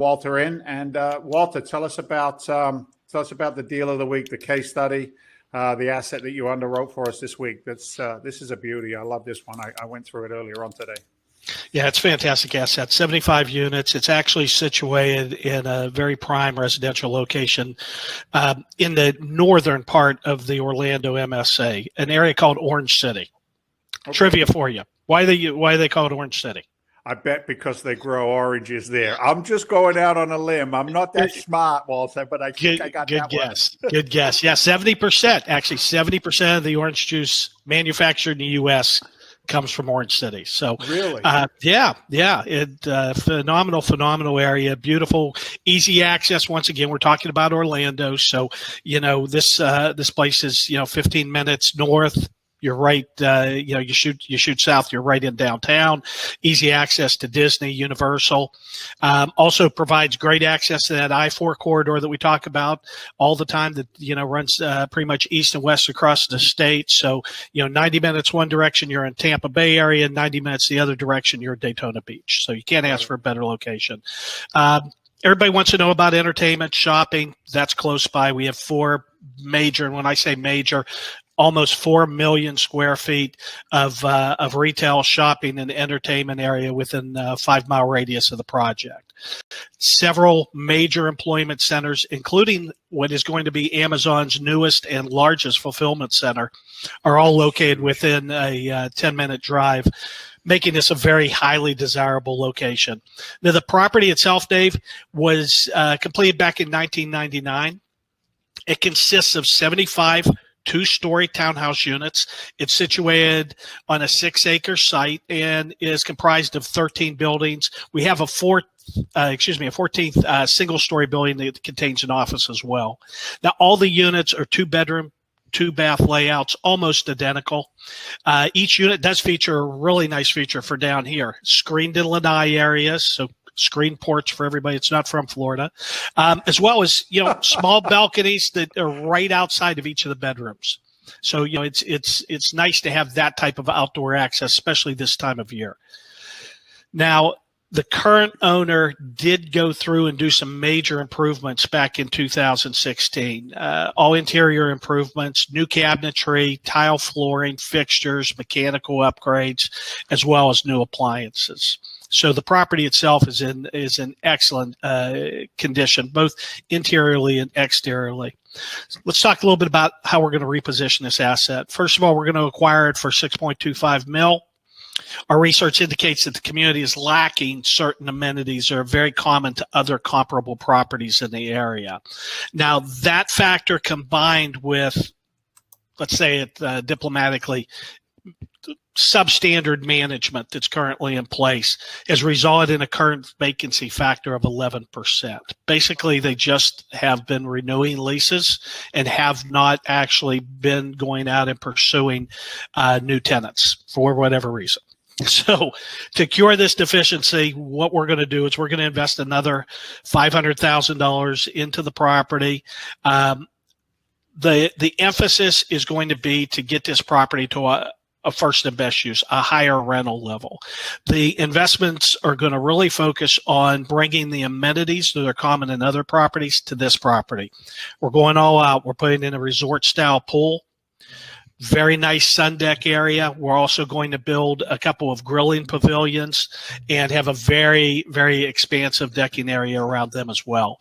Walter in. And Walter, tell us about the deal of the week, the case study, the asset that you underwrote for us this week. This is a beauty. I love this one. I went through it earlier on today. Yeah, it's a fantastic asset. 75 units. It's actually situated in a very prime residential location in the northern part of the Orlando MSA, an area called Orange City. Okay. Trivia for you. Why they call it Orange City? I bet because they grow oranges there. I'm just going out on a limb. I'm not that smart, Walter, but I think I got that guess. one. Good guess. Yeah, 70%. Actually, 70% of the orange juice manufactured in the U.S. comes from Orange City. So really, phenomenal area, beautiful, easy access. Once again, we're talking about Orlando, so this place is 15 minutes north. You're right. You shoot south. You're right in downtown. Easy access to Disney, Universal. Also provides great access to that I-4 corridor that we talk about all the time. That runs pretty much east and west across the state. So 90 minutes one direction, you're in Tampa Bay area. 90 minutes the other direction, you're in Daytona Beach. So you can't ask for a better location. Everybody wants to know about entertainment, shopping. That's close by. We have 4 major, and when I say major, almost 4 million square feet of retail, shopping, and entertainment area within a 5-mile radius of the project. Several major employment centers, including what is going to be Amazon's newest and largest fulfillment center, are all located within a 10-minute drive, making this a very highly desirable location. Now, the property itself, Dave, was completed back in 1999. It consists of 75 2-story townhouse units. It's situated on a 6-acre site and is comprised of 13 buildings. We have a 14th single-story building that contains an office as well. Now, all the units are 2-bedroom, 2-bath layouts, almost identical. Each unit does feature a really nice feature for down here, screened in lanai areas, so screen porch for everybody that's not from Florida, as well as small balconies that are right outside of each of the bedrooms. So it's nice to have that type of outdoor access, especially this time of year. Now, the current owner did go through and do some major improvements back in 2016. All interior improvements, new cabinetry, tile flooring, fixtures, mechanical upgrades, as well as new appliances. So the property itself is in excellent condition, both interiorly and exteriorly. Let's talk a little bit about how we're going to reposition this asset. First of all, we're going to acquire it for $6.25 million. Our research indicates that the community is lacking certain amenities that are very common to other comparable properties in the area. Now, that factor combined with, let's say it diplomatically, substandard management that's currently in place has resulted in a current vacancy factor of 11%. Basically, they just have been renewing leases and have not actually been going out and pursuing new tenants for whatever reason. So to cure this deficiency, what we're going to do is we're going to invest another $500,000 into the property. The emphasis is going to be to get this property to a first and best use, a higher rental level. The investments are going to really focus on bringing the amenities that are common in other properties to this property. We're going all out. We're putting in a resort-style pool. Very nice sundeck area. We're also going to build a couple of grilling pavilions and have a very, very expansive decking area around them as well.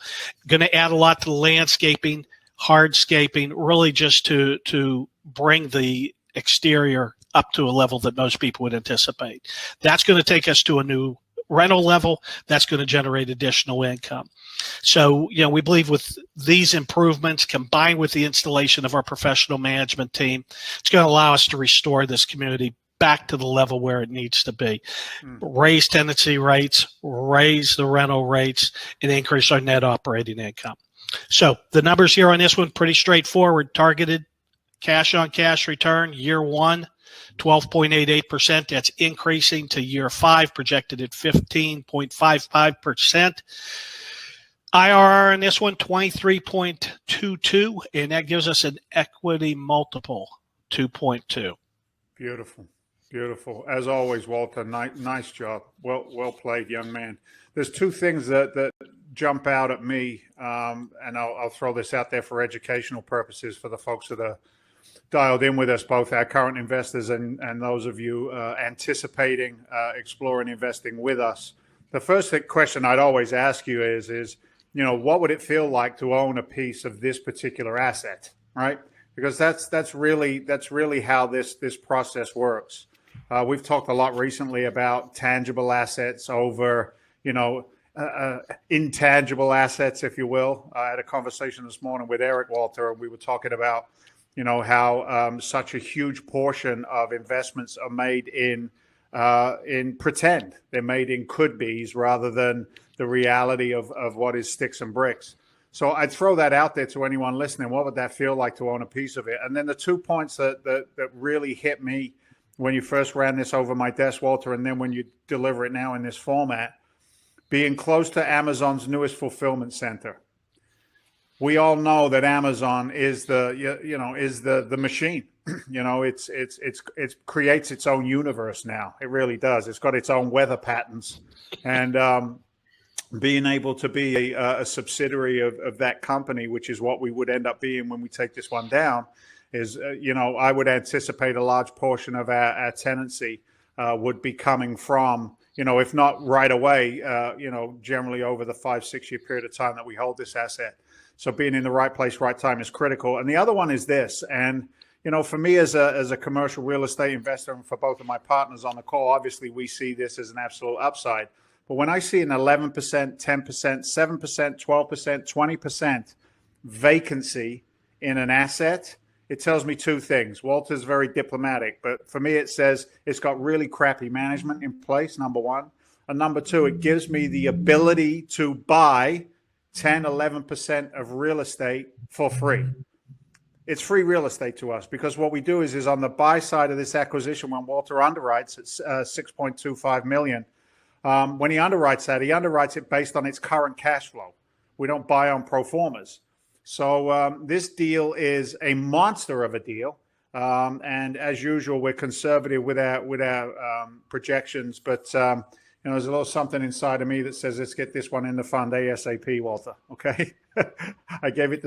Going to add a lot to the landscaping, hardscaping, really just to bring the exterior up to a level that most people would anticipate. That's going to take us to a new rental level. That's going to generate additional income. So, we believe with these improvements combined with the installation of our professional management team, it's going to allow us to restore this community back to the level where it needs to be. Raise tenancy rates, raise the rental rates, and increase our net operating income. So the numbers here on this one, pretty straightforward. Targeted cash on cash return, year 1, 12.88%. That's increasing to year 5, projected at 15.55%. IRR on this one, 23.22, and that gives us an equity multiple, 2.2. Beautiful. Beautiful. As always, Walter, nice job. Well played, young man. There's 2 things that jump out at me, and I'll throw this out there for educational purposes for the folks that are dialed in with us, both our current investors and those of you anticipating exploring investing with us. The first question I'd always ask you is, what would it feel like to own a piece of this particular asset, right? Because that's really how this process works. We've talked a lot recently about tangible assets over, intangible assets, if you will. I had a conversation this morning with Eric Walter, and we were talking about, how such a huge portion of investments are made in pretend. They're made in could-be's rather than the reality of what is sticks and bricks. So I'd throw that out there to anyone listening. What would that feel like to own a piece of it? And then the 2 points that really hit me when you first ran this over my desk, Walter, and then when you deliver it now in this format, being close to Amazon's newest fulfillment center. We all know that Amazon is the machine. It creates its own universe now. It really does. It's got its own weather patterns, and being able to be a subsidiary of that company, which is what we would end up being when we take this one down, is I would anticipate a large portion of our tenancy would be coming from, if not right away, generally over the 5-6 year period of time that we hold this asset. So being in the right place, right time is critical. And the other one is this, and for me as a commercial real estate investor, and for both of my partners on the call, obviously we see this as an absolute upside. But when I see an 11%, 10%, 7%, 12%, 20% vacancy in an asset, it tells me two things. Walter's very diplomatic, but for me it says it's got really crappy management in place, number one. And number two, it gives me the ability to buy 10, 11% of real estate for free. It's free real estate to us, because what we do is on the buy side of this acquisition, when Walter underwrites at $6.25 million, when he underwrites that, he underwrites it based on its current cash flow. We don't buy on pro formas. So this deal is a monster of a deal. And as usual, we're conservative with our projections, but there's a little something inside of me that says, let's get this one in the fund ASAP, Walter. Okay. I gave it the